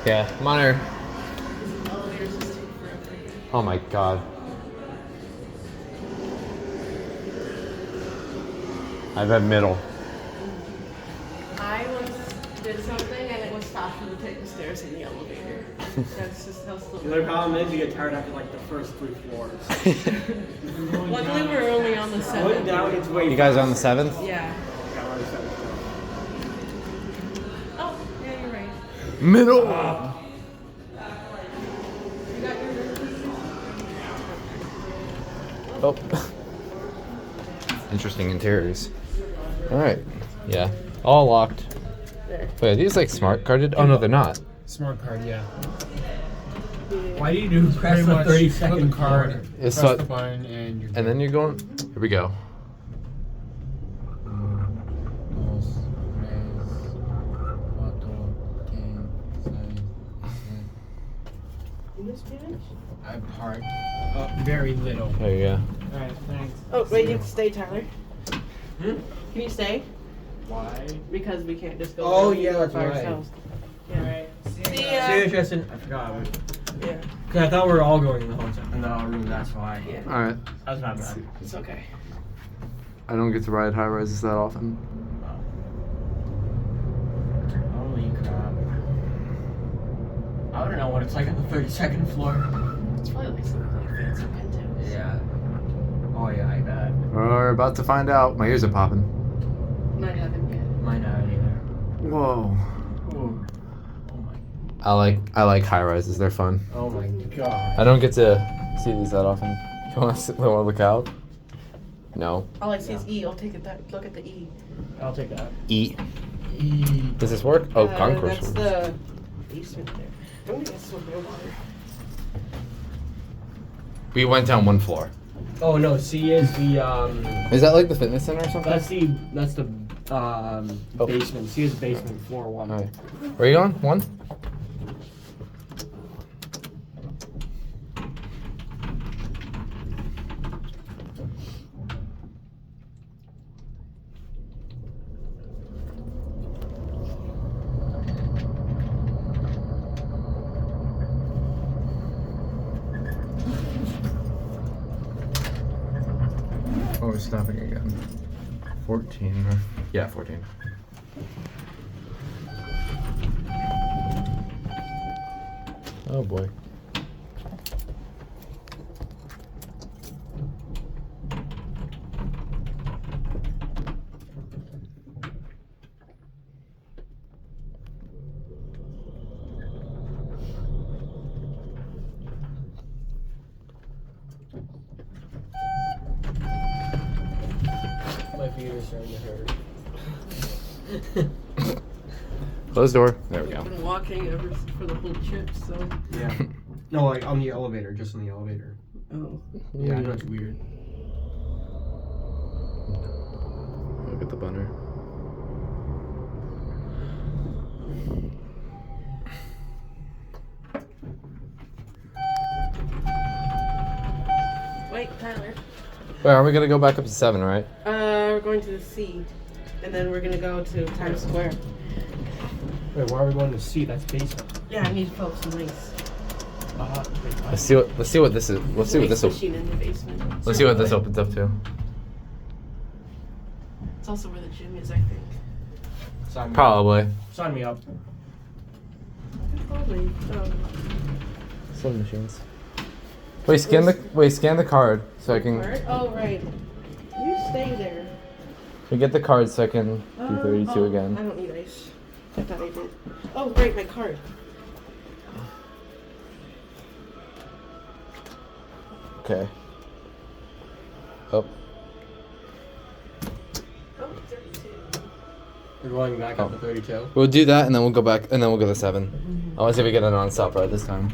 Yeah, monitor. Oh my god. I bet middle. I once did something and it was faster to take the stairs than the elevator. That's just how slow. The problem is you get tired after like the first 3 floors. Luckily we're only on the 7th. Going down, it's way You guys are on the 7th? Yeah. Yeah, we're on the 7th. Oh, yeah, you're right. Middle! You got your... Oh. Interesting interiors. Alright. Yeah. All locked. There. Wait, are these like smart carded? Oh no, they're not. Smart card, yeah. Why do you do press Pretty the much 30-second flip the card, It's press so- the button, and you're And then you're going. Here we go. I'm part. Very little. There you go. Alright, thanks. Oh, wait, you can stay, Tyler. Hmm? Can you stay? Why? Because we can't just go Oh, down yeah, that's by right. ourselves. Yeah. Alright. See See ya. you, Tristan. I forgot. Yeah. Because I thought we were all going in the hotel. In the room, that's why. Yeah. Alright. That's not bad. It's okay. I don't get to ride high rises that often. Holy crap. I don't know what it's like on the 32nd floor. It's probably like something like fancy penthouse. Yeah. Oh, yeah, I bet. We're about to find out. My ears are popping. Not having yet. Mine not either. Whoa. Ooh. Oh my. I like high rises. They're fun. Oh my god. I don't get to see these that often. You want to look out? No. All I see is E. I'll take it. Look at the E. I'll take that. E. Does this work? Oh, concourse That's works. the basement there. I'm gonna get some real water. We went down one floor. Oh no, C is the Is that like the fitness center or something? that's the Oh. basement. C is basement, floor 1. Alright. Where are you going? One? Oh, we're stopping again. 14. Yeah, 14. Oh boy. My feet are starting to hurt. Close door. There we go. I've been walking ever for the whole trip, so. Yeah. No, like on the elevator, just on the elevator. Oh. Yeah, I know it's weird. Look at the bunner. Wait, Tyler. Wait, are we gonna go back up to 7, right? We're going to the C, and then we're gonna go to Times Square. Wait, why are we going to C? That's basement. Yeah, I need to fill up some ice. Let's see what this is. Let's see what this Ice machine in the basement. Let's see what this opens up to. It's also where the gym is, I think. Sign me Probably. up. Sign me up. Probably. Some machines. Wait, scan the card so I can. Card? Oh, right. You stay there. We get the card so I can do 32 I again. don't need ice. I thought I did. Oh, right, my card. Okay. Oh. Oh, 32. We're going back up to 32. We'll do that and then we'll go back and then we'll go to 7. I want to see if we get a non-stop ride this time.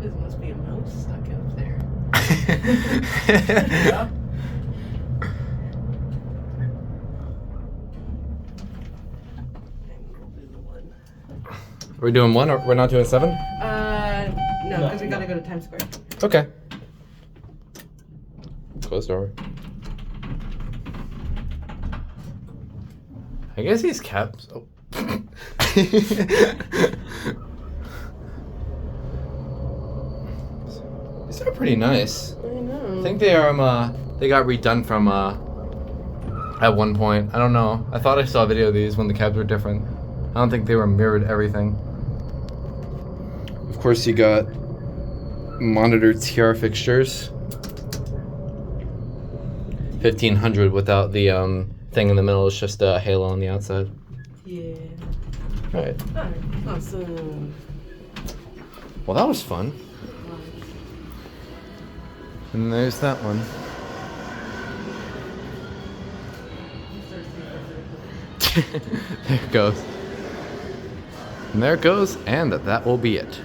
This must be a mouse stuck up there. Yeah. And we'll do the one. We're doing 1 or we're not doing 7? No, No, because we gotta no. go to Times Square. Okay. Closed door. I guess these caps. Oh. These are pretty nice. I know. I think they are they got redone from at one point. I don't know. I thought I saw a video of these when the cabs were different. I don't think they were mirrored everything. Of course, you got monitor TR fixtures. 1500 without the thing in the middle. It's just a halo on the outside. Yeah. All right. Alright. Awesome. Well, that was fun. And there's that one. There it goes. And there it goes, and that will be it.